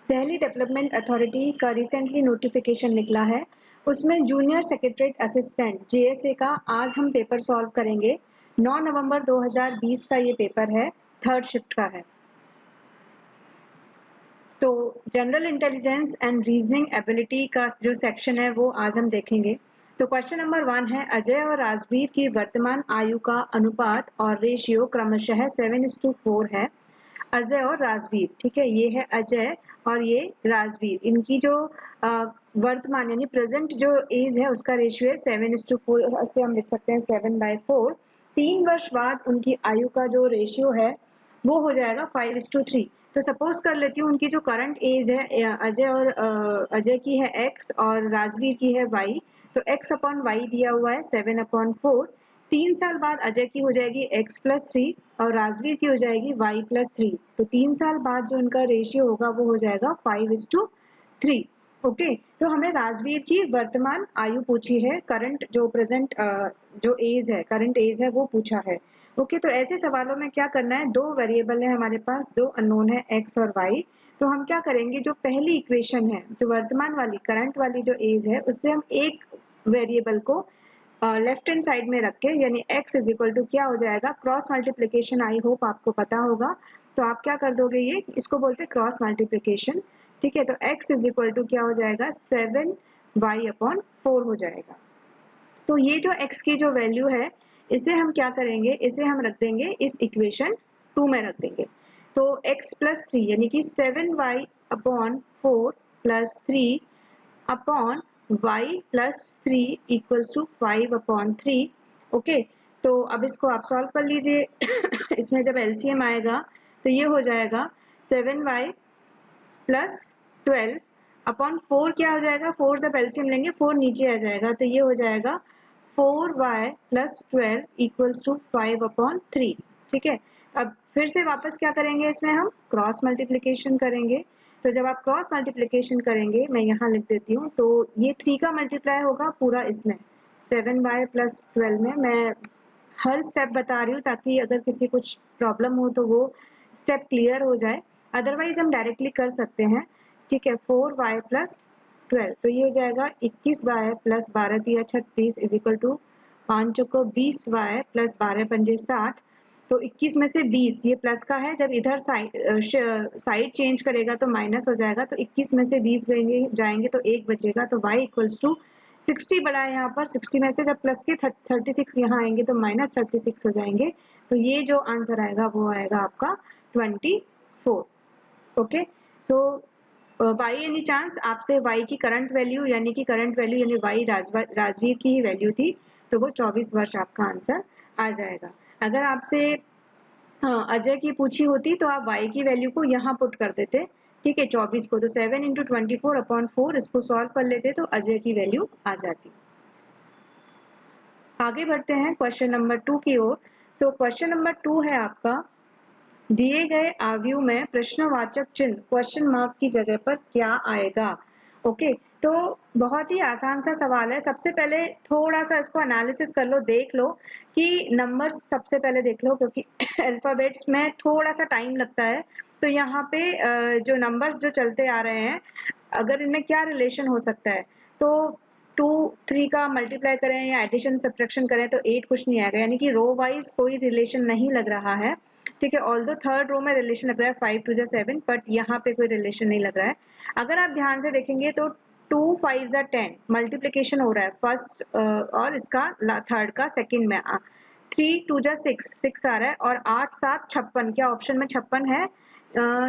Delhi development authority का recently notification निकला है। उसमें जूनियर सेक्रेटरीट असिस्टेंट जेएसए का आज हम पेपर सॉल्व करेंगे। 9 नवंबर 2020 का ये पेपर है, थर्ड शिफ्ट का है। तो general intelligence and reasoning ability का जो सेक्शन है वो आज हम देखेंगे। तो क्वेश्चन नंबर 1 है, अजय और राजवीर की वर्तमान आयु का अनुपात और रेशियो क्रमशः 7:4 है। अजय और राजवीर, ठीक है, ये है अजय और ये राजवीर। इनकी जो वर्तमान यानी प्रेजेंट जो एज है उसका रेशियो है 7:4, ऐसे हम लिख सकते हैं 7/4। 3 वर्ष बाद उनकी आयु का जो रेशियो है वो हो जाएगा 5:3। तो सपोज कर लेती हूँ उनकी जो करंट एज है अजय की है x और राजवीर की है y। तो x अपॉन y दिया हुआ है 7/4। 3 साल बाद अजय की हो जाएगी x+3 और राजवीर की हो जाएगी y+3। तो 3 साल बाद जो उनका रेशियो होगा वो हो जाएगा 5:3। ओके, तो हमें राजवीर की वर्तमान आयु पूछी है, करंट जो प्रेजेंट जो एज है, करंट एज है वो पूछा है। ओके, तो ऐसे सवालों में क्या करना है, दो वेरिएबल है हमारे पास, दो अननोन है x और y। तो हम क्या करेंगे, जो पहली इक्वेशन है, जो वर्तमान वाली करंट वाली जो एज है, उससे हम एक वेरिएबल को लेफ्ट हैंड साइड में रख के, यानी x इज इक्वल टू क्या हो जाएगा, क्रॉस मल्टीप्लीकेशन, आई होप आपको पता होगा। तो आप क्या कर दोगे, ये इसको बोलते हैं क्रॉस मल्टीप्लीकेशन। ठीक है, तो x इज इक्वल टू क्या हो जाएगा, 7y/4 हो जाएगा। तो ये जो x की जो वैल्यू है इसे हम क्या करेंगे, इसे हम रख देंगे इस इक्वेशन 2 में रख देंगे। तो x+3 यानी कि 7y/4 + 3 upon y+3 equals to 5/3। Okay, तो अब इसको आप सॉल्व कर लीजिए। इसमें जब एलसीएम आएगा तो ये हो जाएगा 7y + 12 अपॉन 4 क्या हो जाएगा, 4 जब एलसीएम लेंगे 4 नीचे आ जाएगा, तो ये हो जाएगा 4y + 12 इक्वल्स टू 5/3। ठीक है, अब फिर से वापस क्या करेंगे, इसमें हम क्रॉस मल्टीप्लिकेशन करेंगे। तो जब आप क्रॉस मल्टीप्लिकेशन करेंगे, मैं यहाँ लिख देती हूँ, तो ये 3 का मल्टीप्लाई होगा पूरा इसमें 7y + 12 में। मैं हर स्टेप बता रही हूँ ताकि अगर किसी कुछ प्रॉब्लम हो तो वो स्टेप क्लियर हो जाए, अदरवाइज हम डायरेक्टली कर सकते हैं। ठीक है, 4y + 12, तो ये हो जाएगा 21y + 12 × 36 is equal to 5 choco 20y + 12 पंजे 60। तो 21 में से 20 ये प्लस का है, जब इधर साइड चेंज करेगा तो माइनस हो जाएगा। तो 21 में से 20 जाएंगे तो 1 बचेगा। तो y इक्वल्स टू 60 बड़ा है यहाँ पर, 60 में से जब प्लस के 36 यहाँ आएंगे तो -36 हो जाएंगे। तो ये जो आंसर आएगा वो आएगा आपका 24। Okay, so by any chance आपसे y की करंट वैल्यू यानी y राजवीर की ही वैल्यू थी, तो वो 24 वर्ष आपका आंसर आ जाएगा। अगर आपसे अजय की पूछी होती तो आप y की वैल्यू को यहाँ पुट कर देते, ठीक है, 24 को, तो 7 × 24/4 इसको सॉल्व कर लेते तो अजय की वैल्यू आ जाती। आगे बढ़ते हैं क्वेश्चन नंबर 2 की ओर। सो क्वेश्चन नंबर 2 है आपका, दिए गए आव्यूह में प्रश्नवाचक चिन्ह क्वेश्चन मार्क की जगह पर क्या आएगा। ओके, तो बहुत ही आसान सा सवाल है। सबसे पहले थोड़ा सा इसको एनालिसिस कर लो, देख लो कि नंबर्स सबसे पहले देख लो, क्योंकि अल्फाबेट्स में थोड़ा सा टाइम लगता है। तो यहाँ पे जो नंबर्स जो चलते आ रहे हैं, अगर इनमें क्या रिलेशन हो सकता है, तो 2 3 का मल्टीप्लाई करें या एडिशन सब्ट्रैक्शन करें तो 8 कुछ नहीं आएगा, यानी कि रो वाइज कोई रिलेशन नहीं लग रहा है। ठीक है, ऑल्दो थर्ड रो में रिलेशन लग रहा है 5 2 7, बट यहाँ पे कोई रिलेशन नहीं लग रहा है। अगर आप ध्यान से देखेंगे तो 2 5 10 मल्टीप्लीकेशन हो रहा है फर्स्ट और इसका थर्ड का सेकंड में 3 2 6 आ रहा है, और 8 7 56, क्या ऑप्शन में 56 है,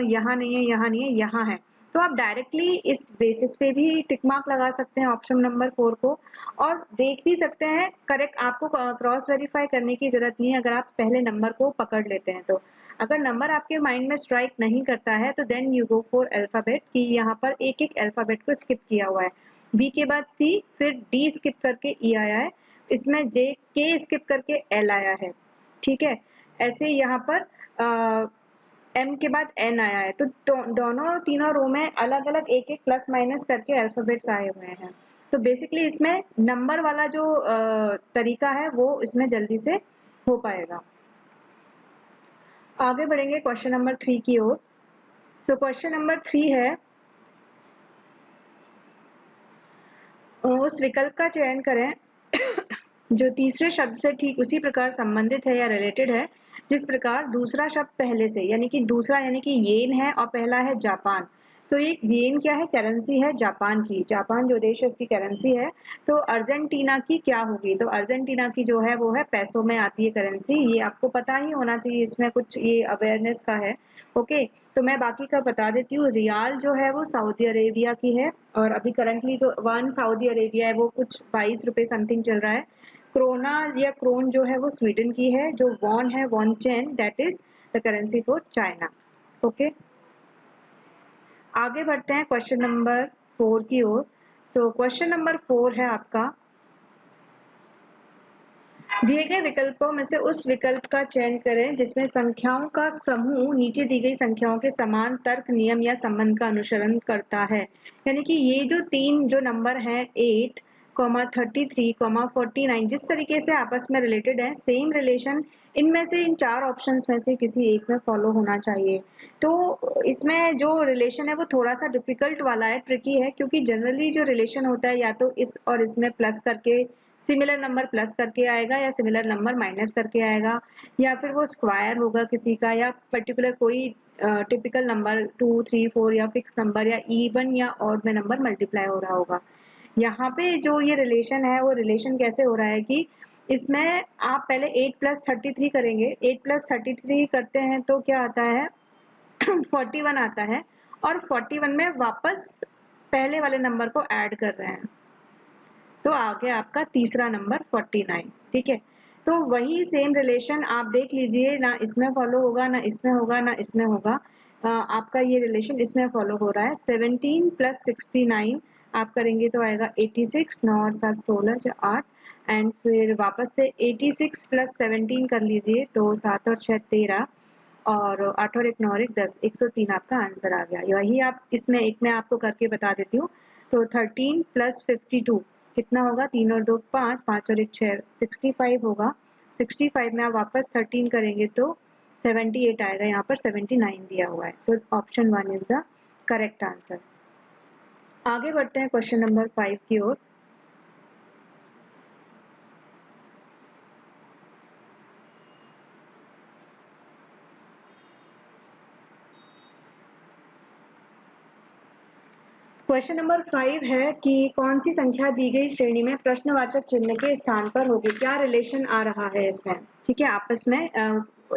यहाँ नहीं है, यहाँ नहीं है, यहाँ है। तो आप डायरेक्टली इस बेसिस पे भी टिक मार्क लगा सकते हैं ऑप्शन नंबर 4 को, और देख भी सकते हैं करेक्ट। आपको क्रॉस वेरीफाई करने की जरूरत नहीं है अगर आप पहले नंबर को पकड़ लेते हैं तो। अगर नंबर आपके माइंड में स्ट्राइक नहीं करता है तो then you go for alphabet, कि यहाँ पर एक एक अल्फाबेट को स्किप किया हुआ है। बी के बाद सी, फिर डी स्किप करके ई आया है, इसमें जे के स्किप करके एल आया है। ठीक है, ऐसे यहाँ पर एम के बाद एन आया है। तो दोनों तीनों रो में अलग अलग एक एक प्लस माइनस करके अल्फाबेट्स आए हुए हैं। तो बेसिकली इसमें नंबर वाला जो तरीका है वो इसमें जल्दी से हो पाएगा। आगे बढ़ेंगे क्वेश्चन नंबर 3 की ओर। सो क्वेश्चन नंबर 3 है, उस विकल्प का चयन करें जो तीसरे शब्द से ठीक उसी प्रकार संबंधित है या रिलेटेड है जिस प्रकार दूसरा शब्द पहले से, यानी कि दूसरा यानी कि येन है और पहला है जापान। तो ये येन क्या है? करेंसी है जापान की। जापान जो देश है उसकी करेंसी है। तो अर्जेंटीना की क्या होगी? तो अर्जेंटीना की जो है वो है पैसों में आती है करेंसी। ये आपको पता ही होना चाहिए, इसमें कुछ ये अवेयरनेस का है। ओके, तो मैं बाकी का बता देती हूँ। रियाल जो है वो सऊदी अरेबिया की है और अभी करंटली जो 1 सऊदी अरेबिया है वो कुछ 22 रुपए समथिंग चल रहा है। क्रोना या क्रोन जो है वो स्वीडन की है। जो वॉन है, वॉन चेन, that is the currency for China. Okay, आगे बढ़ते हैं क्वेश्चन नंबर 4 की ओर। सो क्वेश्चन नंबर 4 है आपका, दिए गए विकल्पों में से उस विकल्प का चयन करें जिसमें संख्याओं का समूह नीचे दी गई संख्याओं के समान तर्क, नियम या संबंध का अनुसरण करता है। यानी कि ये जो तीन जो नंबर हैं 8, 33, 49, जिस तरीके से आपस में रिलेटेड है, सेम रिलेशन इनमें से इन चार ऑप्शंस में से किसी एक में फॉलो होना चाहिए। तो इसमें जो रिलेशन है वो थोड़ा सा डिफिकल्ट वाला है, ट्रिकी है, क्योंकि जनरली जो रिलेशन होता है या तो इस और इसमें प्लस करके सिमिलर नंबर प्लस करके आएगा या सिमिलर नंबर माइनस करके आएगा, या फिर वो स्क्वायर होगा किसी का, या पर्टिकुलर कोई टिपिकल नंबर 2, 3, 4 या फिक्स नंबर या इवन या ऑड में नंबर मल्टीप्लाई हो रहा होगा। यहाँ पे जो ये रिलेशन है वो रिलेशन कैसे हो रहा है कि इसमें आप पहले 8 + 33 करेंगे। 8 + 33 करते हैं तो क्या आता है 41 आता है, और 41 में वापस पहले वाले नंबर को ऐड कर रहे हैं तो आ गया आपका तीसरा नंबर 49। ठीक है, तो वही सेम रिलेशन आप देख लीजिए, ना इसमें फॉलो होगा, ना इसमें होगा, ना इसमें होगा। आपका ये रिलेशन इसमें फॉलो हो रहा है। 17 + 69 आप करेंगे तो आएगा 86, 9 और 7 16 8, एंड फिर वापस से 86 + 17 कर लीजिए तो 7 और 6 13, और 8 और 1 9 और 1 10, 103 आपका आंसर आ गया। वही आप इसमें एक में आपको करके बता देती हूँ। तो 13 + 52 कितना होगा? 3 और 2 5, 5 और 1 6, 65 होगा। 65 में आप वापस 13 करेंगे तो 78 आएगा। यहाँ पर 79 दिया हुआ है, तो option 1 is the correct answer. आगे बढ़ते हैं क्वेश्चन नंबर 5 की ओर। क्वेश्चन नंबर 5 है कि कौन सी संख्या दी गई श्रेणी में प्रश्नवाचक चिन्ह के स्थान पर होगी? क्या रिलेशन आ रहा है इसमें? ठीक है, आपस में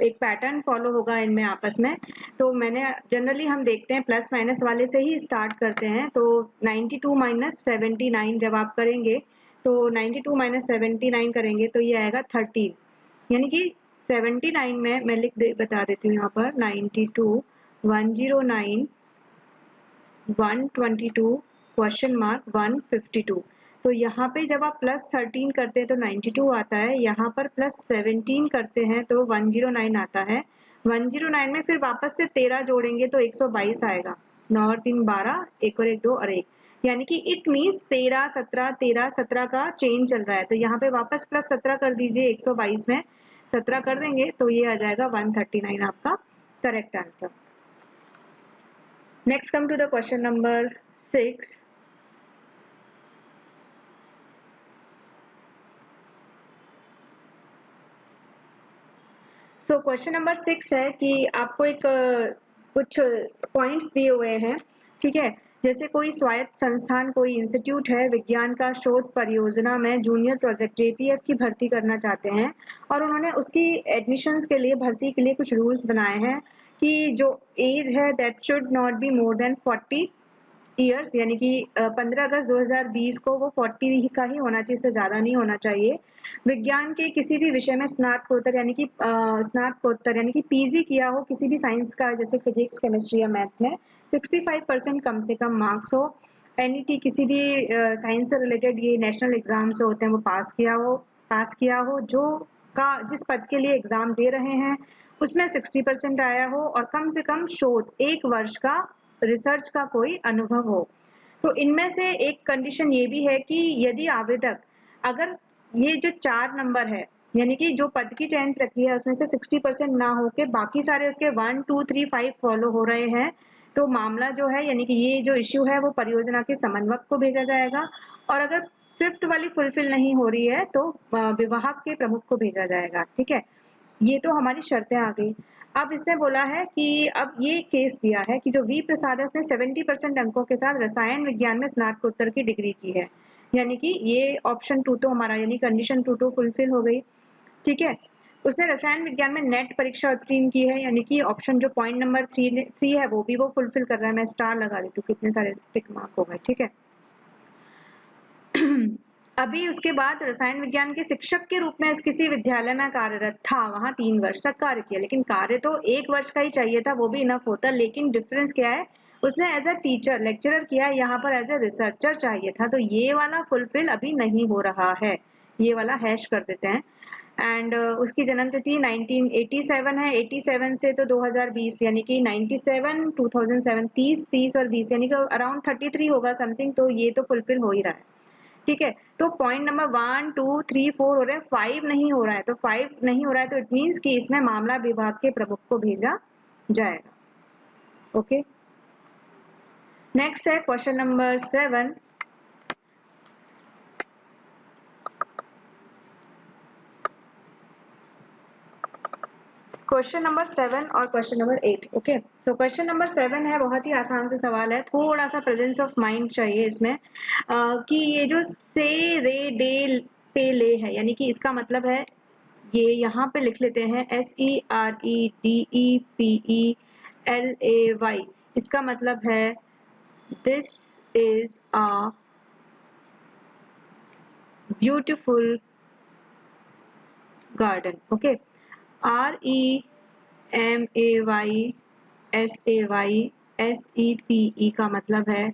एक पैटर्न फॉलो होगा इनमें आपस में। तो मैंने जनरली हम देखते हैं प्लस माइनस वाले से ही स्टार्ट करते हैं। तो 92 - 79 जब आप करेंगे तो 92 - 79 करेंगे तो ये आएगा 13, यानी कि 79 में मैं बता देती हूँ यहाँ पर 92 109 122 क्वेश्चन मार्क 152। तो यहाँ पे जब आप +13 करते हैं तो 92 आता है, यहाँ पर +17 करते हैं तो 109 आता है। 109 में फिर वापस से 13 जोड़ेंगे तो 122 आएगा। 9 और 3 12, 1 और 1 2 और 1, यानी कि इट मीन्स 13 17 13 17 का चेंज चल रहा है। तो यहाँ पे वापस +17 कर दीजिए, 122 में 17 कर देंगे तो ये आ जाएगा 139 आपका correct answer. Next come to the question number 6. So question number 6 है कि आपको एक कुछ पॉइंट्स दिए हुए हैं। ठीक है, जैसे कोई स्वायत्त संस्थान, कोई इंस्टीट्यूट है, विज्ञान का शोध परियोजना में जूनियर प्रोजेक्ट JPF की भर्ती करना चाहते हैं, और उन्होंने उसकी एडमिशन्स के लिए, भर्ती के लिए कुछ रूल्स बनाए हैं कि जो एज है that should not be more than 40 years, यानी कि 15 अगस्त 2020 को वो 40 का ही होना चाहिए, उससे ज़्यादा नहीं होना चाहिए। विज्ञान के किसी भी विषय में स्नातकोत्तर यानी कि PG किया हो किसी भी साइंस का, जैसे फिजिक्स, केमिस्ट्री या मैथ्स में 65% कम से कम मार्क्स हो। NET किसी भी साइंस से रिलेटेड ये नेशनल एग्जाम्स होते हैं वो पास किया हो, जिस पद के लिए एग्जाम दे रहे हैं उसमें 60% आया हो, और कम से कम शोध 1 वर्ष का रिसर्च का कोई अनुभव हो। तो इनमें से एक कंडीशन ये भी है कि यदि आवेदक, अगर ये जो 4 नंबर है, यानी कि जो पद की चयन प्रक्रिया है उसमें से 60% ना हो के बाकी सारे उसके 1 2 3 5 फॉलो हो रहे हैं, तो मामला जो है, यानी कि ये जो इश्यू है वो परियोजना के समन्वयक को भेजा जाएगा। और अगर फिफ्थ वाली फुलफिल नहीं हो रही है तो विभाग के प्रमुख को भेजा जाएगा। ठीक है, ये तो हमारी शर्तें आ गई। अब इसने बोला है कि अब ये केस दिया है कि जो वी प्रसाद है उसने 70% अंकों के साथ रसायन विज्ञान में स्नातकोत्तर की डिग्री की है, यानी कि ये ऑप्शन 2 तो हमारा यानी कंडीशन 2 तो फुलफिल हो गई। ठीक है, उसने रसायन विज्ञान में नेट परीक्षा उत्तीर्ण की है, यानी कि ऑप्शन जो पॉइंट नंबर 3 है वो भी वो फुलफिल कर रहा है। मैं स्टार लगा देती हूँ, कितने सारे टिक मार्क हो गए। ठीक है, अभी उसके बाद रसायन विज्ञान के शिक्षक के रूप में किसी विद्यालय में कार्यरत था, वहां 3 वर्ष तक कार्य किया, लेकिन कार्य तो 1 वर्ष का ही चाहिए था, वो भी इनफ होता, लेकिन डिफरेंस क्या है, उसने एज अ टीचर लेक्चरर किया है, यहाँ पर एज अ रिसर्चर चाहिए था, तो ये वाला फुलफिल अभी नहीं हो रहा है, ये वाला हैश कर देते हैं। एंड उसकी जन्म तिथि 1987 है, 87 से तो 2020 यानी कि 97 2007 30 और 20 यानी कि अराउंड 33 होगा समथिंग, तो ये तो फुलफिल हो ही रहा है। ठीक है, तो पॉइंट नंबर 1 2 3 4 हो रहे हैं, 5 नहीं हो रहा है, तो 5 नहीं हो रहा है तो इट मीन्स कि इसमें मामला विभाग के प्रमुख को भेजा जाएगा। ओके, नेक्स्ट है क्वेश्चन नंबर 7। क्वेश्चन नंबर 7 और क्वेश्चन नंबर 8। ओके, तो क्वेश्चन नंबर 7 है, बहुत ही आसान से सवाल है, थोड़ा सा प्रेजेंस ऑफ माइंड चाहिए इसमें कि ये जो से रे डे पे ले है, यानी कि इसका मतलब है, ये यहाँ पे लिख लेते हैं SEREDEPELAY, इसका मतलब है this is a beautiful garden. Okay, REMAYSAYSEPE का मतलब है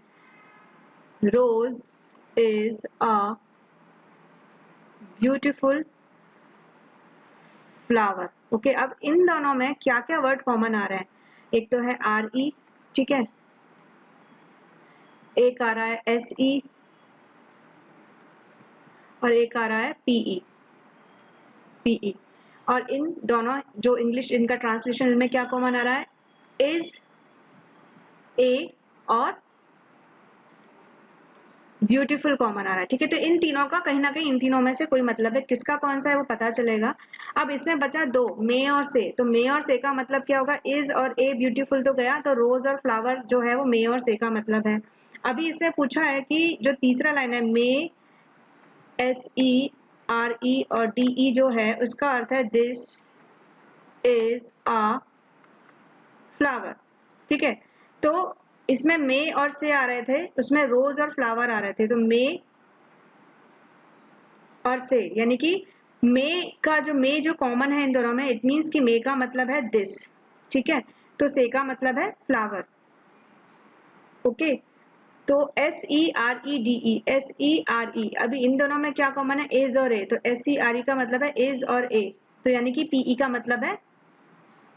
rose is a beautiful flower. Okay, अब इन दोनों में क्या क्या वर्ड कॉमन आ रहा है, एक तो है RE, ठीक है, एक आ रहा है SE और एक आ रहा है PE। और इन दोनों जो इंग्लिश इनका ट्रांसलेशन में क्या कॉमन आ रहा है, इज, ए और ब्यूटीफुल कॉमन आ रहा है। ठीक है, तो इन तीनों का कहीं ना कहीं इन तीनों में से कोई मतलब है, किसका कौन सा है वो पता चलेगा। अब इसमें बचा दो, मे और से, तो मे और से का मतलब क्या होगा, इज और ए ब्यूटीफुल तो गया, तो रोज और फ्लावर जो है वो मे और से का मतलब है। अभी इसमें पूछा है कि जो तीसरा लाइन है मे SERE और DE जो है उसका अर्थ है दिस इज अ फ्लावर। ठीक है, तो इसमें मे और से आ रहे थे, उसमें रोज और फ्लावर आ रहे थे, तो मे और से, यानी कि मे का जो मे जो कॉमन है इन दोनों में, इट मीन्स कि मे का मतलब है दिस। ठीक है, तो से का मतलब है फ्लावर। ओके, तो SEREDE अभी इन दोनों में क्या कॉमन है, इज और ए, तो SERE का मतलब है इज और ए, तो यानी कि PE का मतलब है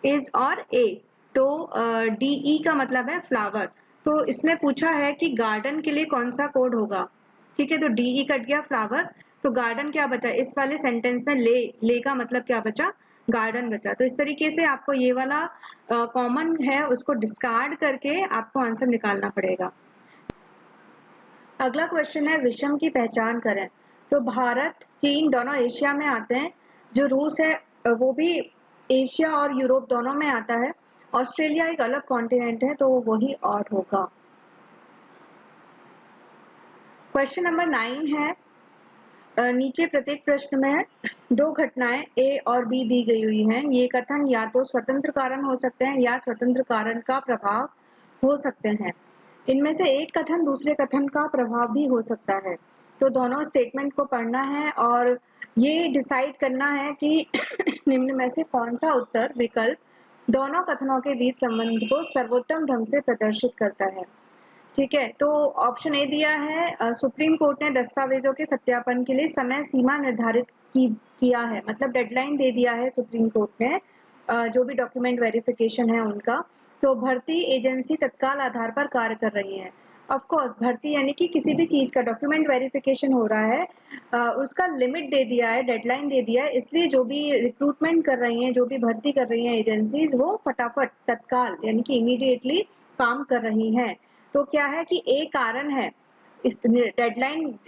इज और ए, तो DE का मतलब है फ्लावर। तो इसमें पूछा है कि गार्डन के लिए कौन सा कोड होगा। ठीक है, तो DE कट गया, फ्लावर, तो गार्डन क्या बचा इस वाले सेंटेंस में, ले का मतलब क्या बचा, गार्डन बचा। तो इस तरीके से आपको ये वाला कॉमन है उसको डिस्कार्ड करके आपको आंसर निकालना पड़ेगा। अगला क्वेश्चन है विषम की पहचान करें। तो भारत चीन दोनों एशिया में आते हैं, जो रूस है वो भी एशिया और यूरोप दोनों में आता है, ऑस्ट्रेलिया एक अलग कॉन्टिनेंट है, तो वही ऑड होगा। क्वेश्चन नंबर 9 है, नीचे प्रत्येक प्रश्न में दो घटनाएं ए और बी दी गई हुई हैं, ये कथन या तो स्वतंत्र कारण हो सकते हैं या स्वतंत्र कारण का प्रभाव हो सकते हैं, इनमें से एक कथन दूसरे कथन का प्रभाव भी हो सकता है। तो दोनों स्टेटमेंट को पढ़ना है और ये डिसाइड करना है कि निम्न में से कौन सा उत्तर विकल्प दोनों कथनों के बीच संबंध को सर्वोत्तम ढंग से प्रदर्शित करता है। ठीक है, तो ऑप्शन ए दिया है, सुप्रीम कोर्ट ने दस्तावेजों के सत्यापन के लिए समय सीमा निर्धारित किया है, मतलब डेडलाइन दे दिया है सुप्रीम कोर्ट ने, जो भी डॉक्यूमेंट वेरिफिकेशन है उनका, तो भर्ती एजेंसी तत्काल आधार पर कार्य कर रही है। ऑफ कोर्स भर्ती यानी कि किसी भी चीज का डॉक्यूमेंट वेरिफिकेशन हो रहा है, उसका लिमिट दे दिया है, डेडलाइन दे दिया है, इसलिए जो भी रिक्रूटमेंट कर रही हैं, जो भी भर्ती कर रही हैं एजेंसीज, वो फटाफट तत्काल यानी कि इमीडिएटली काम कर रही हैं। तो क्या है कि ए कारण है, इस डेडलाइन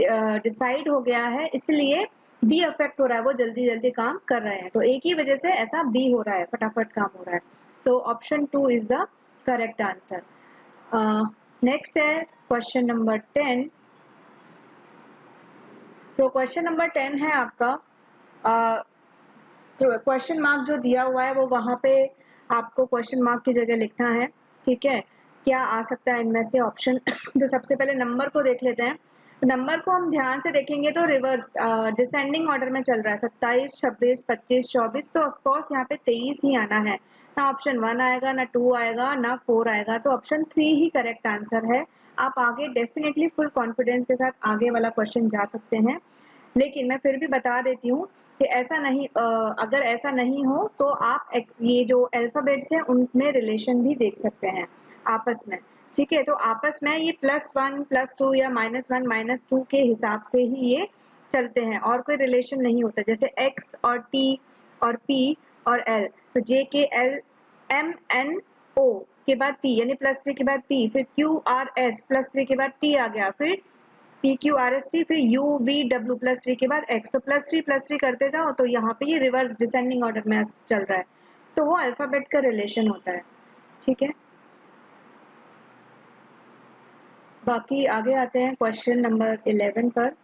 डिसाइड हो गया है, इसलिए बी अफेक्ट हो रहा है, वो जल्दी जल्दी काम कर रहे हैं, तो एक ही वजह से ऐसा बी हो रहा है, फटाफट काम हो रहा है। So option 2 is the correct answer. Next है question number 10। So question number 10 है आपका, क्वेश्चन मार्क जो दिया हुआ है वो वहां पे आपको क्वेश्चन मार्क की जगह लिखना है, ठीक है। क्या आ सकता है इनमें से ऑप्शन तो सबसे पहले नंबर को देख लेते हैं। नंबर को हम ध्यान से देखेंगे तो रिवर्स डिसेंडिंग ऑर्डर में चल रहा है, 27, 26, 25, 24, तो ऑफकोर्स यहाँ पे 23 ही आना है। ना ऑप्शन 1 आएगा, ना 2 आएगा, ना 4 आएगा, तो ऑप्शन 3 ही करेक्ट आंसर है। आप आगे डेफिनेटली फुल कॉन्फिडेंस के साथ आगे वाला क्वेश्चन जा सकते हैं, लेकिन मैं फिर भी बता देती हूँ कि ऐसा नहीं, अगर ऐसा नहीं हो तो आप ये जो अल्फाबेट्स हैं उनमें रिलेशन भी देख सकते हैं आपस में, ठीक है। तो आपस में ये +1 +2 या -1 -2 के हिसाब से ही ये चलते हैं, और कोई रिलेशन नहीं होता। जैसे X और T और P और L, तो J के L M N O के बाद P यानी +3 के बाद P, फिर Q R S +3 के बाद T आ गया, फिर PQRST, फिर UVW +3 के बाद X, तो +3 करते जाओ, तो यहाँ पे ये रिवर्स डिसेंडिंग ऑर्डर में चल रहा है, तो वो अल्फाबेट का रिलेशन होता है, ठीक है। बाकी आगे आते हैं क्वेश्चन नंबर 11 पर।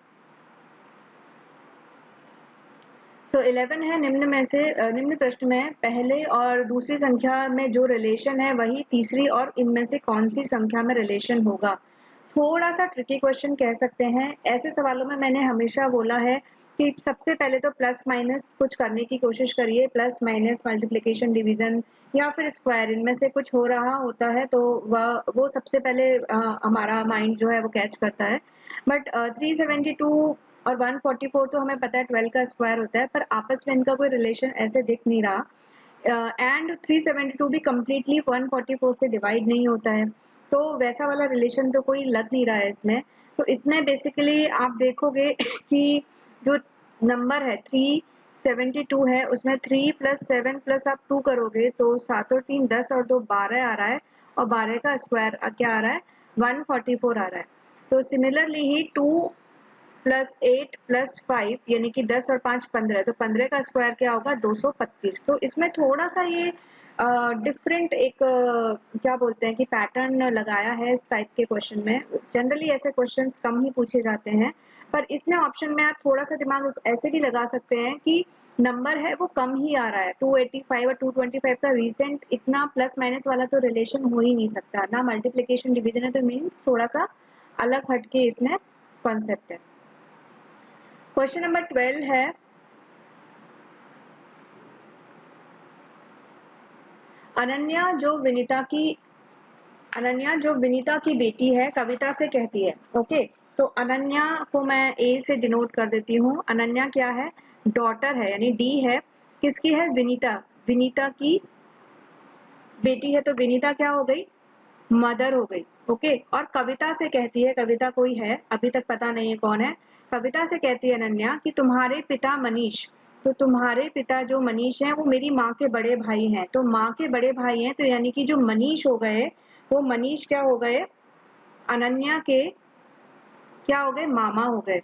सो 11 है, निम्न में से निम्न प्रश्न में पहले और दूसरी संख्या में जो रिलेशन है वही तीसरी और इनमें से कौन सी संख्या में रिलेशन होगा। थोड़ा सा ट्रिकी क्वेश्चन कह सकते हैं। ऐसे सवालों में मैंने हमेशा बोला है कि सबसे पहले तो प्लस माइनस कुछ करने की कोशिश करिए, प्लस माइनस मल्टीप्लिकेशन डिवीजन या फिर स्क्वायर, इनमें से कुछ हो रहा होता है तो वो सबसे पहले हमारा माइंड जो है वो कैच करता है। बट 372 और 144 तो हमें पता है 12 का स्क्वायर होता है, पर आपस में इनका कोई रिलेशन ऐसे दिख नहीं रहा। एंड 372 भी कम्प्लीटली 144 से डिवाइड नहीं होता है, तो वैसा वाला रिलेशन तो कोई लग नहीं रहा है इसमें। तो इसमें बेसिकली आप देखोगे कि जो नंबर है 372 है, उसमें 3 + 7 + आप 2 करोगे तो 7 और 3 10 और 2 12 आ रहा है, और 12 का स्क्वायर क्या आ रहा है, 144 आ रहा है। तो सिमिलरली ही 2 + 8 + 5 यानी कि 10 और 5 15, तो 15 का स्क्वायर क्या होगा, 225। तो इसमें थोड़ा सा ये डिफरेंट एक क्या बोलते हैं कि पैटर्न लगाया है इस टाइप के क्वेश्चन में। जनरली ऐसे क्वेश्चंस कम ही पूछे जाते हैं, पर इसमें ऑप्शन में आप थोड़ा सा दिमाग ऐसे भी लगा सकते हैं कि नंबर है वो कम ही आ रहा है, 285 और 225 का रिसेंट इतना प्लस माइनस वाला तो रिलेशन हो ही नहीं सकता ना, मल्टीप्लिकेशन डिवीजन है, तो मीन्स थोड़ा सा अलग हटके इसमें कॉन्सेप्ट है। क्वेश्चन नंबर 12 है, अनन्या जो विनीता की बेटी है कविता से कहती है, ओके। तो अनन्या को मैं ए से डिनोट कर देती हूँ। अनन्या क्या है, डॉटर है, यानी डी है, किसकी है, विनीता, विनीता की बेटी है, तो विनीता क्या हो गई, मदर हो गई, ओके। और कविता से कहती है, कविता कोई है, अभी तक पता नहीं है कौन है। कविता से कहती है अनन्या कि तुम्हारे पिता मनीष, तो तुम्हारे पिता जो मनीष हैं वो मेरी माँ के बड़े भाई हैं, तो माँ के बड़े भाई हैं, तो यानी कि जो मनीष हो गए वो मनीष क्या हो गए, अनन्या के क्या हो गए, मामा हो गए,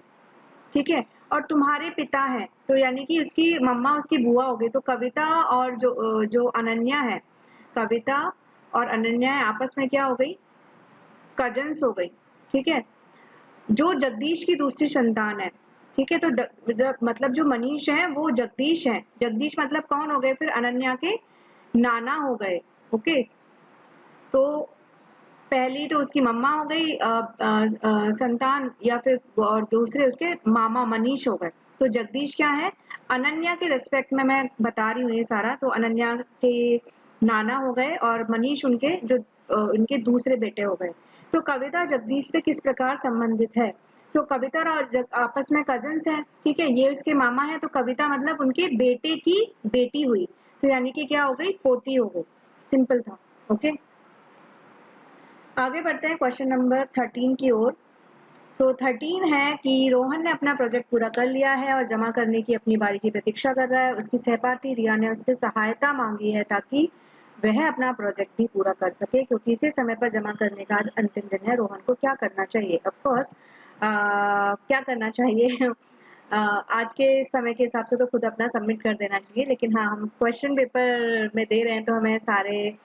ठीक है। और तुम्हारे पिता हैं, तो यानी कि उसकी मम्मा उसकी बुआ हो गई, तो कविता और जो अनन्या है, कविता और अनन्या आपस में क्या हो गई, कजन्स हो गई, ठीक है। जो जगदीश की दूसरी संतान है, ठीक है, तो मतलब जो मनीष है वो जगदीश है, जगदीश मतलब कौन हो गए, फिर अनन्या के नाना हो गए, ओके। तो पहली तो उसकी मम्मा हो गई संतान, या फिर और दूसरे उसके मामा मनीष हो गए। तो जगदीश क्या है, अनन्या के रेस्पेक्ट में मैं बता रही हूँ ये सारा, तो अनन्या के नाना हो गए और मनीष उनके जो उनके दूसरे बेटे हो गए। तो कविता जगदीश से किस प्रकार संबंधित है, तो कविता और आपस में कजन्स हैं, ठीक है, ये उसके मामा है, तो कविता मतलब उनके बेटे की बेटी हुई, तो यानी कि क्या हो गई, पोती हो गई, सिंपल था, ओके। आगे बढ़ते हैं क्वेश्चन नंबर 13 की ओर। तो 13 है कि रोहन ने अपना प्रोजेक्ट पूरा कर लिया है और जमा करने की अपनी बारी की प्रतीक्षा कर रहा है। उसकी सहपाठी रिया ने उससे सहायता मांगी है ताकि वह अपना प्रोजेक्ट भी पूरा कर सके, क्योंकि इसी समय पर जमा करने का आज अंतिम दिन है। रोहन को क्या करना चाहिए, ऑफ कोर्स क्या करना चाहिए आज के समय के हिसाब से तो खुद अपना सबमिट कर देना चाहिए, लेकिन हाँ हम क्वेश्चन पेपर में दे रहे हैं तो हमें सारे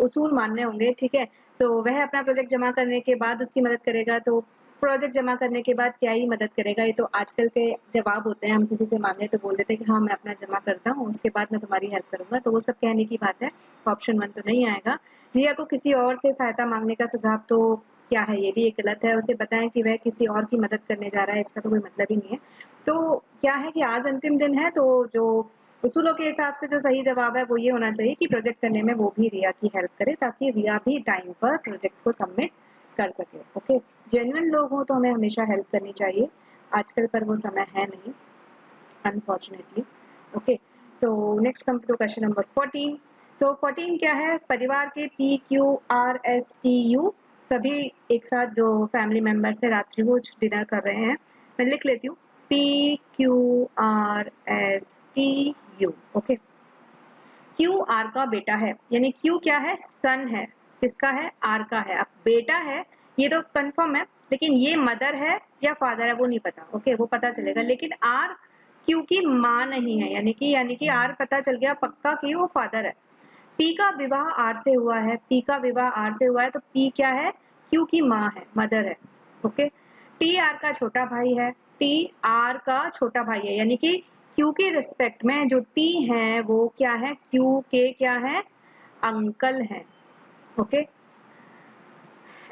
उसूल मानने होंगे, ठीक है। सो वह अपना प्रोजेक्ट जमा करने के बाद उसकी मदद करेगा, तो प्रोजेक्ट जमा करने के बाद क्या ही मदद करेगा, ये तो आजकल के जवाब होते हैं। हम किसी से मांगे तो बोल देते हैं कि हाँ मैं अपना जमा करता हूँ, उसके बाद मैं तुम्हारी हेल्प करूंगा, तो वो सब कहने की बात है। ऑप्शन 1 तो नहीं आएगा। रिया को किसी और से सहायता मांगने का सुझाव तो क्या है, ये भी एक गलत है। उसे बताएं कि वह किसी और की मदद करने जा रहा है, इसका तो कोई मतलब ही नहीं है। तो क्या है कि आज अंतिम दिन है, तो जो उसूलों के हिसाब से जो सही जवाब है वो ये होना चाहिए कि प्रोजेक्ट करने में वो भी रिया की हेल्प करे, ताकि रिया भी टाइम पर प्रोजेक्ट को सबमिट कर सके। ओके, जेन्युइन लोग हो तो हमें हमेशा हेल्प करनी चाहिए, आजकल पर वो समय है नहीं, unfortunately. Okay, so next come to question number 14। So 14 क्या है, परिवार के PQRSTU सभी एक साथ जो फैमिली मेंबर्स है रात्रि भोज डिनर कर रहे हैं। मैं लिख लेती हूँ PQRSTU। ओके, क्यू आर का बेटा है, यानी क्यू क्या है, सन है, किसका है, आर का है। अब बेटा है ये तो कंफर्म है, लेकिन ये मदर है या फादर है वो नहीं पता। ओके, वो पता चलेगा, लेकिन आर क्यू की माँ नहीं है, यानी कि आर पता चल गया पक्का कि वो फादर है। पी का विवाह आर से हुआ है, पी का विवाह आर से हुआ है, तो पी क्या है, क्यू की माँ है, मदर है। ओके, टी आर का छोटा भाई है, टी आर का छोटा भाई है, यानी कि क्यू के रिस्पेक्ट में जो टी है वो क्या है, क्यू के क्या है, अंकल है। ओके,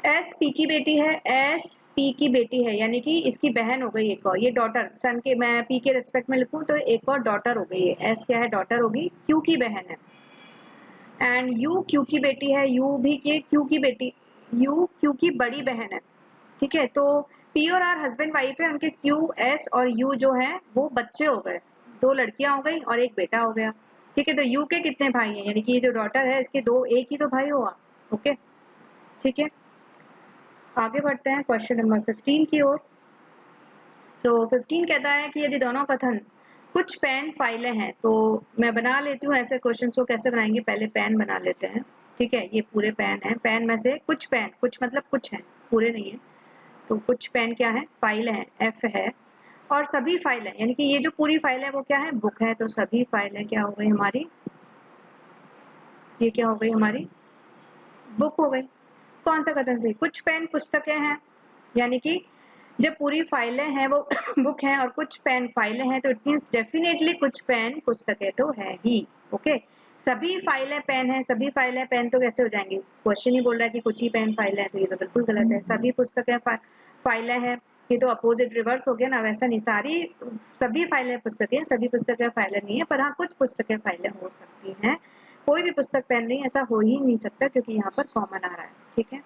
एस पी की बेटी है, एस पी की बेटी है, यानी कि इसकी बहन हो गई एक और, ये डॉटर, सन के मैं पी के रिस्पेक्ट में लिखूं तो एक और डॉटर हो गई है, एस क्या है, डॉटर होगी, क्यू की बहन है। एंड यू क्यू की बेटी है, यू भी के क्यू की बेटी, यू क्यू की बड़ी बहन है। ठीक है, तो पी और आर हस्बैंड वाइफ है, उनके क्यू एस और यू जो है वो बच्चे हो गए, 2 लड़कियां हो गई और एक बेटा हो गया। ठीक है, तो यू के कितने भाई हैं, यानी कि ये जो डॉटर है इसके 2, एक ही तो भाई हुआ। ओके, ठीक है, आगे बढ़ते हैं क्वेश्चन नंबर 15 की ओर। सो 15 कहता है कि यदि दोनों कथन कुछ पेन फाइलें हैं, तो मैं बना लेती हूँ ऐसे क्वेश्चन को। कैसे बनाएंगे, पहले पेन बना लेते हैं। ठीक है, ये पूरे पेन है, पेन में से कुछ पेन, कुछ मतलब कुछ है, पूरे नहीं है, तो कुछ पेन क्या है, फाइल है, एफ है, और सभी फाइल है, यानी कि ये जो पूरी फाइल है वो क्या है, बुक है, तो सभी फाइलें क्या हो गई हमारी, ये क्या हो गई हमारी, बुक हो गई। कौन सा कथन सही, कुछ पेन पुस्तकें हैं, यानी कि जब पूरी फाइलें हैं वो बुक हैं और कुछ पेन फाइलें हैं, तो इट मींस डेफिनेटली कुछ पेन पुस्तकें तो है ही। ओके, सभी फाइलें पेन है, सभी फाइलें पेन तो कैसे हो जाएंगी, क्वेश्चन ही बोल रहा है कि कुछ ही पेन फाइलें हैं, तो ये तो बिल्कुल गलत है। सभी पुस्तकें फाइलें हैं, ये तो अपोजिट रिवर्स हो गया ना, वैसा नहीं, सारी सभी फाइलें पुस्तकें, सभी पुस्तकें फाइलें नहीं है, पर हाँ कुछ पुस्तकें फाइलें हो सकती हैं। कोई भी पुस्तक पेन नहीं, ऐसा हो ही नहीं सकता, क्योंकि यहाँ पर कॉमन आ रहा है। ठीक है,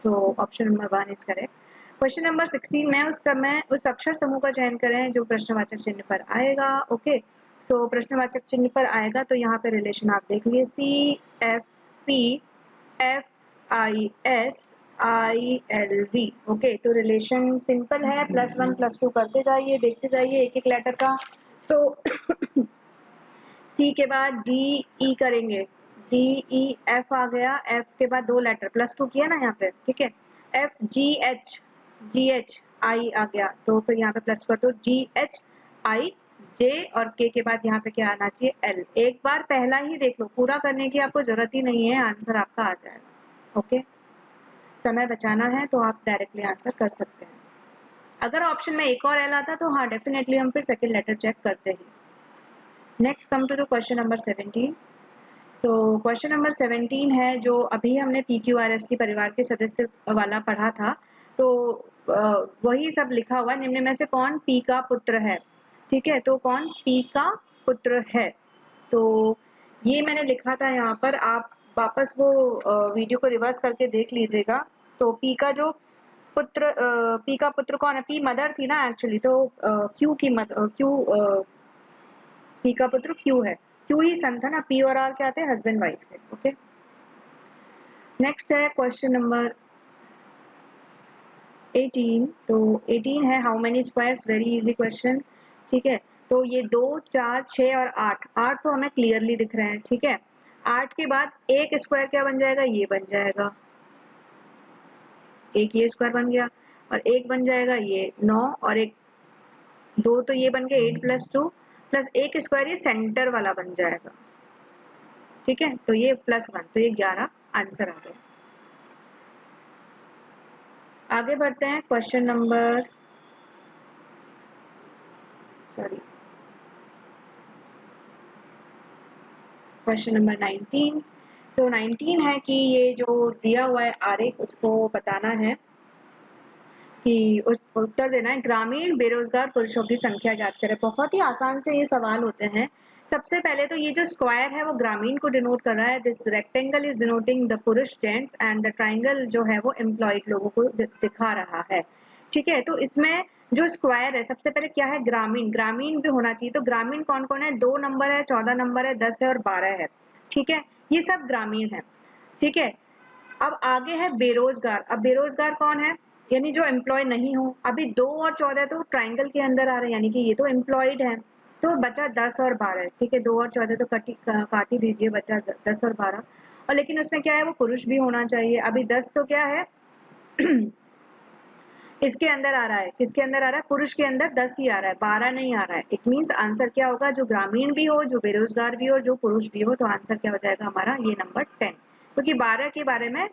so option number 1 is correct. Question number 16 में उस अक्षर समूह का चयन करें जो प्रश्नवाचक चिन्ह पर आएगा। ओके, सो प्रश्नवाचक चिन्ह पर आएगा तो यहाँ पे रिलेशन आप देख लिए, CFP FISILV। ओके, तो रिलेशन सिंपल है, +1 +2 करते जाइए, देखते जाइए एक एक लेटर का। तो सी के बाद डी ई करेंगे, डी ई एफ आ गया, एफ के बाद 2 लेटर, +2 किया ना यहाँ पे। ठीक है, एफ जी एच आई आ गया, तो फिर यहाँ पे प्लस कर दो, GHI जे, और के बाद यहाँ पे क्या आना चाहिए, एल। एक बार पहला ही देख लो, पूरा करने की आपको जरूरत ही नहीं है, आंसर आपका आ जाएगा। ओके, समय बचाना है तो आप डायरेक्टली आंसर कर सकते हैं। अगर ऑप्शन में एक और एल आता तो हाँ डेफिनेटली हम फिर सेकेंड लेटर चेक करते ही। Next come to the question number 17। So question number 17 है जो अभी हमने PQRST परिवार के सदस्य वाला पढ़ा था, तो वही सब लिखा हुआ, निम्न में से कौन पी का पुत्र है। ठीक है, तो कौन पी का पुत्र है, तो ये मैंने लिखा था यहाँ पर, आप वापस वो वीडियो को रिवर्स करके देख लीजिएगा। तो पी का जो पुत्र, पी का पुत्र कौन है, पी मदर थी ना एक्चुअली, तो क्यू की पी का पुत्र क्यू है, क्यू ही सन था ना, पी और आर क्या थे, हस्बैंड वाइफ थे। ओके, नेक्स्ट है क्वेश्चन नंबर 18। तो 18 है how many squares, very easy question. ठीक है, तो ये 2 4 6 और 8, 8 तो हमें क्लियरली दिख रहे हैं। ठीक है, 8 के बाद एक स्क्वायर क्या बन जाएगा, ये बन जाएगा, एक ये स्क्वायर बन गया। और एक बन जाएगा ये 9 और एक 2 तो ये बन गया 8 + 2 प्लस एक स्क्वायर ये सेंटर वाला बन जाएगा, ठीक है। तो ये +1 तो ये 11 आंसर आ गया। आगे बढ़ते हैं क्वेश्चन नंबर क्वेश्चन नंबर 19। तो 19 है कि ये जो दिया हुआ है आरेख उसको बताना है कि उत्तर देना है, ग्रामीण बेरोजगार पुरुषों की संख्या ज्ञात करें। बहुत ही आसान से ये सवाल होते हैं। सबसे पहले तो ये जो स्क्वायर है वो ग्रामीण को डिनोट कर रहा है, this rectangle is denoting the पुरुष जेंट्स एंड द ट्राइंगल जो है वो एम्प्लॉयड लोगों को दिखा रहा है, ठीक है। तो इसमें जो स्क्वायर है सबसे पहले क्या है, ग्रामीण, ग्रामीण भी होना चाहिए। तो ग्रामीण कौन कौन है, 2 नंबर है, 14 नंबर है, 10 है और 12 है, ठीक है। ये सब ग्रामीण है, ठीक है। अब आगे है बेरोजगार। अब बेरोजगार कौन है, यानी जो एम्प्लॉय नहीं हो। अभी 2 और 14 तो ट्राइंगल के अंदर आ रहे हैं, यानी कि ये तो एम्प्लॉयड है। तो बचा 10 और 12, ठीक है। 2 और 14 तो काट ही दीजिए, बचा 10 और 12। और लेकिन उसमें क्या है, वो पुरुष भी होना चाहिए। अभी 10 तो क्या है इसके अंदर आ रहा है, किसके अंदर आ रहा है, पुरुष के अंदर 10 ही आ रहा है, 12 नहीं आ रहा है। इट मीन्स आंसर क्या होगा, जो ग्रामीण भी हो, जो बेरोजगार भी हो, जो पुरुष भी हो। तो आंसर क्या हो जाएगा हमारा, ये नंबर 10, क्योंकि 12 के बारे में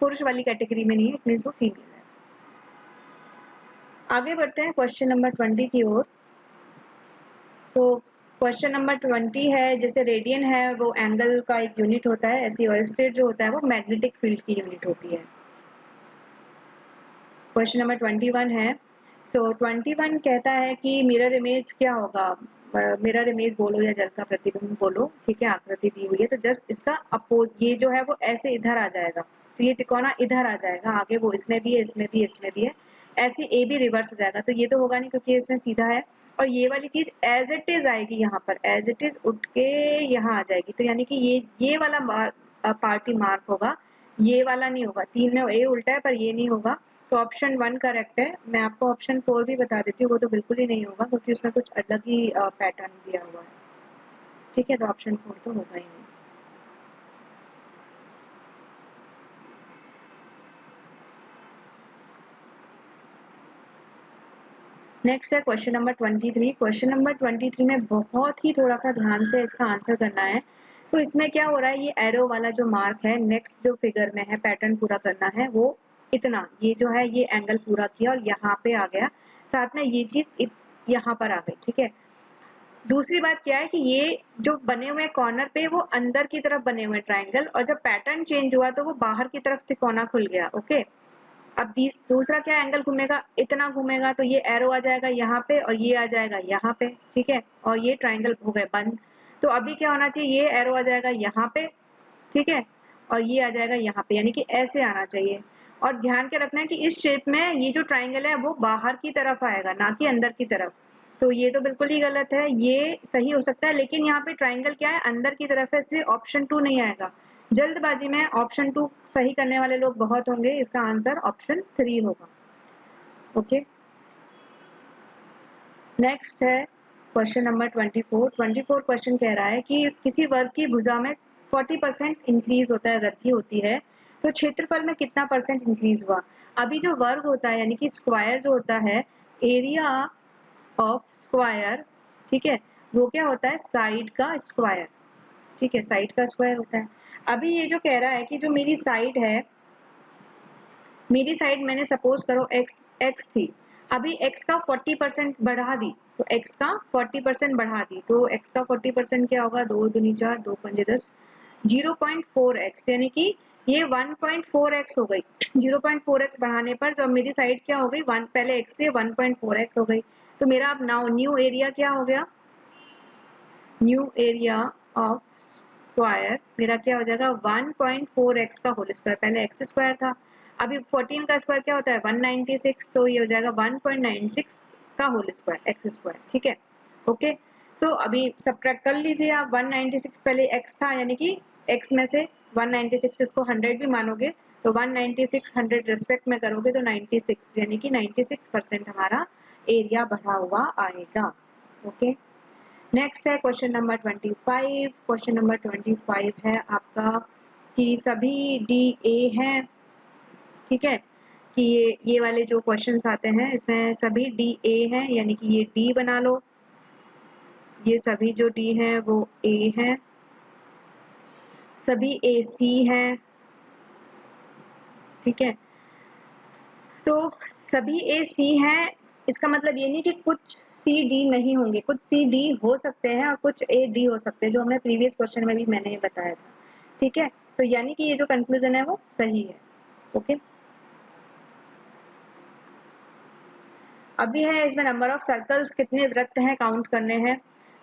पुरुष वाली कैटेगरी में नहीं है, इट मीन्स वो फीमेल है। आगे बढ़ते हैं क्वेश्चन नंबर 20 की ओर। तो क्वेश्चन नंबर 20 है, जैसे रेडियन है वो एंगल का एक यूनिट होता है, ऐसी ओरिस्टेट जो होता है वो मैग्नेटिक फील्ड की यूनिट होती है। क्वेश्चन नंबर 21 है। सो 21 कहता है कि मिरर इमेज क्या होगा, मिरर इमेज बोलो या जल का प्रतिबिंब बोलो, ठीक है। आकृति दी हुई है तो जस्ट इसका अपोज, ये जो है वो ऐसे इधर आ जाएगा, तो ये तिकोना इधर आ जाएगा, आगे वो इसमें भी है, इसमें भी, इसमें भी है, ऐसे ए भी रिवर्स हो जाएगा। तो ये तो होगा नहीं क्योंकि इसमें सीधा है। और ये वाली चीज एज इट इज आएगी यहाँ पर, एज इट इज उठ के यहाँ आ जाएगी। तो यानी कि ये वाला पार्टी मार्क होगा, ये वाला नहीं होगा। 3 में ए उल्टा है पर ये नहीं होगा। तो ऑप्शन 1 करेक्ट है। मैं आपको ऑप्शन 4 भी बता देती हूँ, वो तो बिल्कुल ही नहीं होगा क्योंकि उसमें कुछ अलग ही पैटर्न दिया हुआ है, ठीक है। तो ऑप्शन 4 तो होगा ही नहीं। नेक्स्ट है क्वेश्चन नंबर 23। क्वेश्चन नंबर 23 में बहुत ही थोड़ा सा ध्यान से इसका आंसर करना है। तो इसमें क्या हो रहा है, ये एरो वाला जो मार्क है नेक्स्ट जो फिगर में है, पैटर्न पूरा करना है वो इतना, ये जो है ये एंगल पूरा किया और यहाँ पे आ गया, साथ में ये चीज यहाँ पर आ गई, ठीक है। दूसरी बात क्या है कि ये जो बने हुए कॉर्नर पे वो अंदर की तरफ बने हुए ट्राइंगल, और जब पैटर्न चेंज हुआ तो वो बाहर की तरफ तिकोना खुल गया, ओके। अब दूसरा क्या एंगल घूमेगा, इतना घूमेगा, तो ये एरो आ जाएगा यहाँ पे और ये आ जाएगा यहाँ पे, ठीक है। और ये ट्राइंगल हो गए बंद। तो अभी क्या होना चाहिए, ये एरो आ जाएगा यहाँ पे, ठीक है, और ये आ जाएगा यहाँ पे, यानी कि ऐसे आना चाहिए। और ध्यान के रखना है कि इस शेप में ये जो ट्राइंगल है वो बाहर की तरफ आएगा, ना कि अंदर की तरफ। तो ये तो बिल्कुल ही गलत है, ये सही हो सकता है लेकिन यहाँ पे ट्राइंगल क्या है, अंदर की तरफ है, इसलिए ऑप्शन 2 नहीं आएगा। जल्दबाजी में ऑप्शन 2 सही करने वाले लोग बहुत होंगे, इसका आंसर ऑप्शन 3 होगा, ओके। नेक्स्ट है क्वेश्चन नंबर 24 क्वेश्चन कह रहा है कि किसी वर्ग की भुजा में 40% इंक्रीज होता है, वृद्धि होती है, तो क्षेत्रफल में कितना परसेंट इंक्रीज हुआ। अभी जो वर्ग होता है यानी कि स्क्वायर जो होता है, एरिया ऑफ स्क्वायर, ठीक है, वो क्या होता है, साइड का स्क्वायर, ठीक है, साइड का स्क्वायर होता है। अभी ये जो कह रहा है कि जो मेरी साइड है, मेरी साइड मैंने सपोज करो x थी, अभी x का 40% बढ़ा दी, तो x का 40% बढ़ा दी, तो x का 40% क्या होगा, 2 दूनी 4, 2 पंजे 10, 0.4x, यानी कि ये 1.4x हो गई। 0.4x बढ़ाने पर जो मेरी साइड क्या हो गई, पहले x से 1.4x हो गई। तो मेरा अब नाउ न्यू एरिया क्या हो गया, न्यू एरिया ऑफ स्क्वायर मेरा क्या हो जाएगा, 1.4x का होल स्क्वायर, पहले x स्क्वायर था, अभी 14 का स्क्वायर क्या होता है 196, तो ये हो जाएगा 1.96 का होल स्क्वायर, एक्स स्क्वायर, ठीक है, ओके। सो अभी सब्ट्रैक्ट कर लीजिए आप, 196 पहले x था, यानी कि x में से 196 इसको 100 भी मानोगे तो 196 100 रिस्पेक्ट में करोगे तो 96, यानी कि 96% हमारा एरिया बढ़ा हुआ आएगा, ओके। नेक्स्ट है क्वेश्चन नंबर 25। क्वेश्चन नंबर 25 है आपका कि सभी डी ए हैं, ठीक है, कि ये वाले जो क्वेश्चंस आते हैं इसमें सभी डी ए हैं, यानी कि ये डी बना लो, ये सभी जो डी हैं वो ए हैं, सभी ए सी हैं, ठीक है। तो सभी ए सी हैं, इसका मतलब ये नहीं कि कुछ सी डी नहीं होंगे, कुछ सी डी हो सकते हैं और कुछ ए डी हो सकते हैं, जो हमने प्रीवियस क्वेश्चन में भी मैंने बताया था, ठीक है। तो यानी कि ये जो कंक्लूजन है वो सही है, ओके। अभी है इसमें नंबर ऑफ सर्कल्स, कितने वृत्त हैं काउंट करने हैं,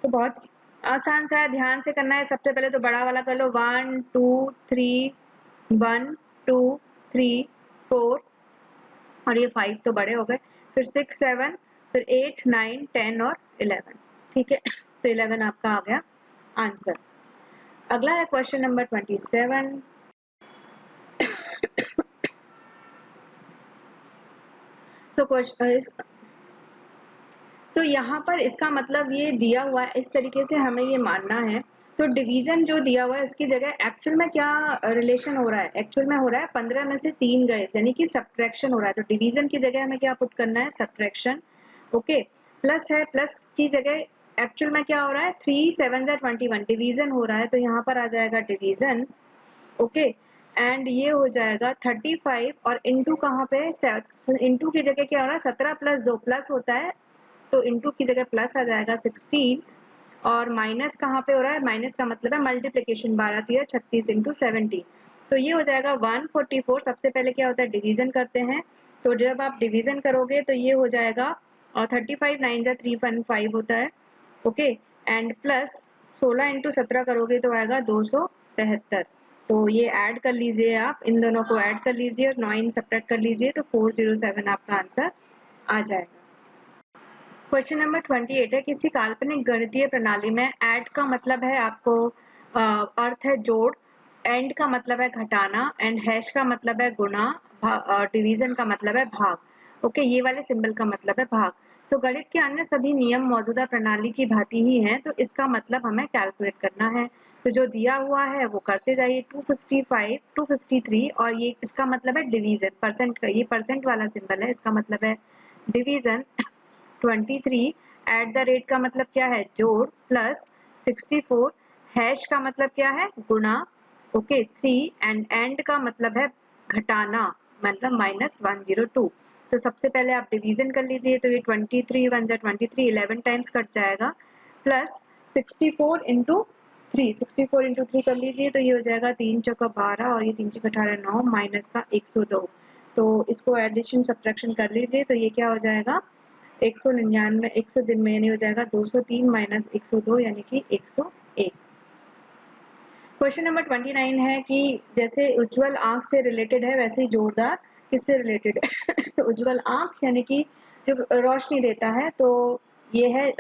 तो बहुत आसान सा है, ध्यान से करना है। सबसे पहले तो बड़ा वाला कर लो, 1 2 3, 1 2 3 4 और ये 5 तो बड़े हो गए, फिर 6 7, फिर 8 9 10 और 11, ठीक है। तो 11 आपका आ गया आंसर। अगला है क्वेश्चन नंबर 27। सो क्वेश्चन, तो यहाँ पर इसका मतलब ये दिया हुआ है, इस तरीके से हमें ये मानना है। तो डिवीजन जो दिया हुआ है उसकी जगह एक्चुअल में क्या रिलेशन हो रहा है, एक्चुअल में हो रहा है 15 में से 3 गए, यानी कि सब्ट्रैक्शन हो रहा है। तो डिवीजन की जगह हमें क्या पुट करना है, सब्ट्रैक्शन, ओके। प्लस है, प्लस की जगह एक्चुअल में क्या हो रहा है, 3 7 21, डिवीजन हो रहा है, तो यहाँ पर आ जाएगा डिवीजन, ओके। एंड ये हो जाएगा 35 और इंटू कहाँ पे, इंटू की जगह क्या हो रहा है, 17 प्लस 2 प्लस होता है, तो इंटू की जगह प्लस आ जाएगा 16, और माइनस कहाँ पे हो रहा है, माइनस का मतलब है मल्टीप्लिकेशन, 12 3 36 इंटू 17, तो ये हो जाएगा 144। सबसे पहले क्या होता है, डिवीजन करते हैं। तो जब आप डिवीजन करोगे तो ये हो जाएगा, और 35 9 जा 315 होता है, ओके। एंड प्लस 16 इंटू 17 करोगे तो आएगा 273। तो ये ऐड कर लीजिए, आप इन दोनों को ऐड कर लीजिए और 9 सब्ट्रैक्ट कर लीजिए, तो 407 आपका आंसर आ जाएगा। क्वेश्चन नंबर 28 है, किसी काल्पनिक गणितीय प्रणाली में ऐड का मतलब है आपको अर्थ है जोड़, एंड का मतलब है घटाना, एंड हैश का मतलब है गुणा, डिवीजन का मतलब है भाग, ओके। ये वाले सिंबल का मतलब है भाग। तो गणित के अन्य सभी नियम मौजूदा प्रणाली की भांति ही हैं, तो इसका मतलब हमें कैलकुलेट करना है। तो जो दिया हुआ है वो करते जाइए, 255 253, और ये इसका मतलब है डिवीजन, परसेंट का, ये परसेंट वाला सिंबल है, इसका मतलब है डिवीजन। 23 एट द रेट का मतलब क्या है, जोड़, प्लस 64 हैश का मतलब क्या है, गुणा, ओके। 3 एंड का मतलब है घटाना, मतलब -102। तो सबसे पहले आप डिवीजन कर लीजिए, तो ये 23 1 जा 23, 11 टाइम्स कट जाएगा, प्लस 64 इंटू 3, 64 इंटू 3 कर लीजिए, तो ये हो जाएगा 3 चौका 12 और ये 3 चौका 18 9, माइनस का 102। तो इसको एडिशन सब्ट्रैक्शन कर लीजिए, तो ये क्या हो जाएगा, 199, 100 दिन में यानी हो जाएगा 203 माइनस 102 यानी कि 101। क्वेश्चन नंबर 29 है कि जैसे उज्जवल आंख से रिलेटेड है, वैसे ही जोरदार किससे रिलेटेड है उज्जवल आंख यानी कि जो रोशनी देता है, तो ये है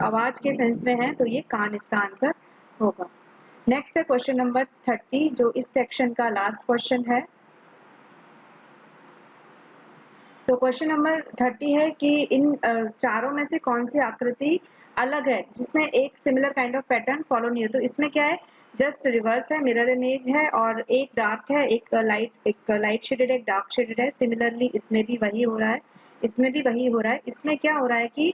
आवाज के सेंस में है, तो ये कान इसका आंसर होगा। नेक्स्ट है क्वेश्चन नंबर 30, जो इस सेक्शन का लास्ट क्वेश्चन है। तो क्वेश्चन नंबर 30 है कि इन चारों में से कौन सी आकृति अलग है जिसमें एक similar kind of pattern follow नहीं हो। तो इसमें क्या है, जस्ट रिवर्स है, मिरर इमेज है, और एक डार्क है, एक लाइट शेडेड है, एक डार्क शेडेड है। सिमिलरली इसमें भी वही हो रहा है, इसमें भी वही हो रहा है। इसमें क्या हो रहा है कि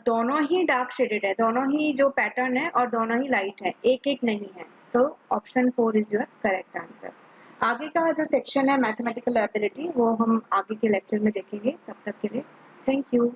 दोनों ही डार्क शेडेड है, दोनों ही जो पैटर्न है और दोनों ही लाइट है, एक एक नहीं है। तो option 4 is your correct answer. आगे का जो सेक्शन है मैथमेटिकल एबिलिटी, वो हम आगे के लेक्चर में देखेंगे। तब तक के लिए थैंक यू।